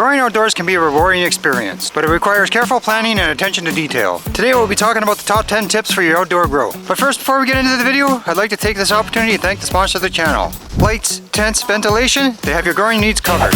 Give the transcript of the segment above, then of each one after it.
Growing outdoors can be a rewarding experience, but it requires careful planning and attention to detail. Today we'll be talking about the top 10 tips for your outdoor grow. But first, before we get into the video, I'd like to take this opportunity to thank the sponsor of the channel. Lights, tents, ventilation, they have your growing needs covered.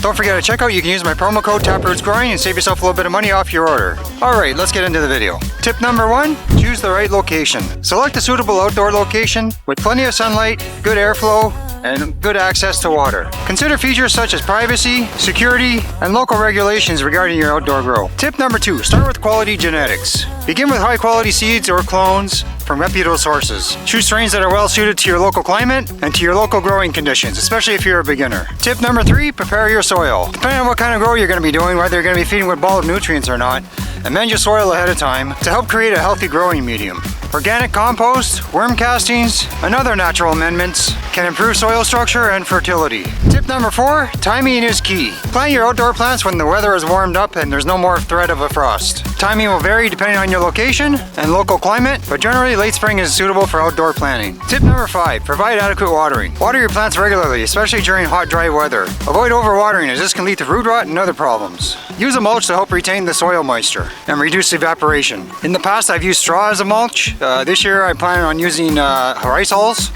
Don't forget to check out, you can use my promo code TAPROOTSGROWING and save yourself a little bit of money off your order. Alright, let's get into the video. Tip number 1, choose the right location. Select a suitable outdoor location with plenty of sunlight, good airflow, and good access to water. Consider features such as privacy, security, and local regulations regarding your outdoor grow. Tip number 2, start with quality genetics. Begin with high quality seeds or clones from reputable sources. Choose strains that are well suited to your local climate and to your local growing conditions, especially if you're a beginner. Tip number 3, prepare your soil. Depending on what kind of grow you're going to be doing, whether you're going to be feeding with bulk nutrients or not, amend your soil ahead of time to help create a healthy growing medium. Organic compost, worm castings, and other natural amendments can improve soil structure and fertility. Tip number 4, timing is key. Plant your outdoor plants when the weather is warmed up and there's no more threat of a frost. Timing will vary depending on your location and local climate, but generally late spring is suitable for outdoor planting. Tip number 5, provide adequate watering. Water your plants regularly, especially during hot, dry weather. Avoid overwatering as this can lead to root rot and other problems. Use a mulch to help retain the soil moisture and reduce evaporation. In the past, I've used straw as a mulch. This year, I plan on using rice hulls.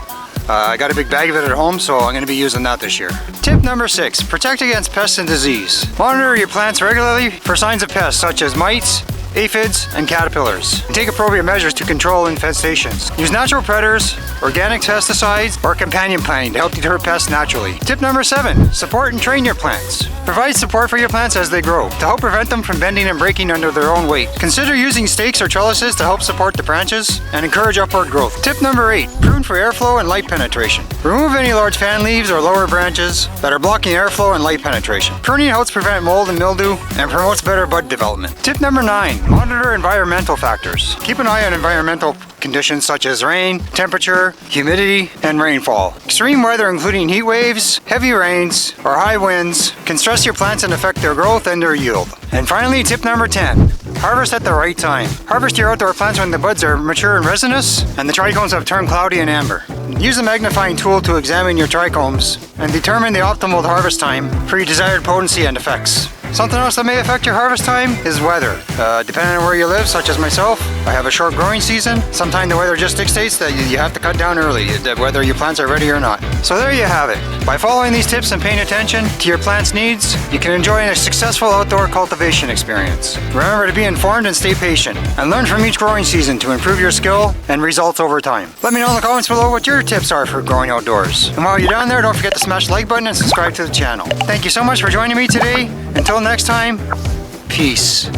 I got a big bag of it at home, so I'm going to be using that this year. Tip number 6, protect against pests and disease. Monitor your plants regularly for signs of pests such as mites, aphids, and caterpillars, and take appropriate measures to control infestations. Use natural predators, organic pesticides, or companion planting to help deter pests naturally. Tip number 7, support and train your plants. Provide support for your plants as they grow to help prevent them from bending and breaking under their own weight. Consider using stakes or trellises to help support the branches and encourage upward growth. Tip number 8, prune for airflow and light penetration. Remove any large fan leaves or lower branches that are blocking airflow and light penetration. Pruning helps prevent mold and mildew and promotes better bud development. Tip number 9, monitor environmental factors. Keep an eye on environmental conditions such as rain, temperature, humidity, and rainfall. Extreme weather including heat waves, heavy rains, or high winds can stress your plants and affect their growth and their yield. And finally, tip number 10, harvest at the right time. Harvest your outdoor plants when the buds are mature and resinous and the trichomes have turned cloudy and amber. Use a magnifying tool to examine your trichomes and determine the optimal harvest time for your desired potency and effects. Something else that may affect your harvest time is weather. Depending on where you live, such as myself, I have a short growing season. Sometimes the weather just dictates that you have to cut down early, whether your plants are ready or not. So there you have it. By following these tips and paying attention to your plant's needs, you can enjoy a successful outdoor cultivation experience. Remember to be informed and stay patient, and learn from each growing season to improve your skill and results over time. Let me know in the comments below what your tips are for growing outdoors. And while you're down there, don't forget to smash the like button and subscribe to the channel. Thank you so much for joining me today. Until next time, peace.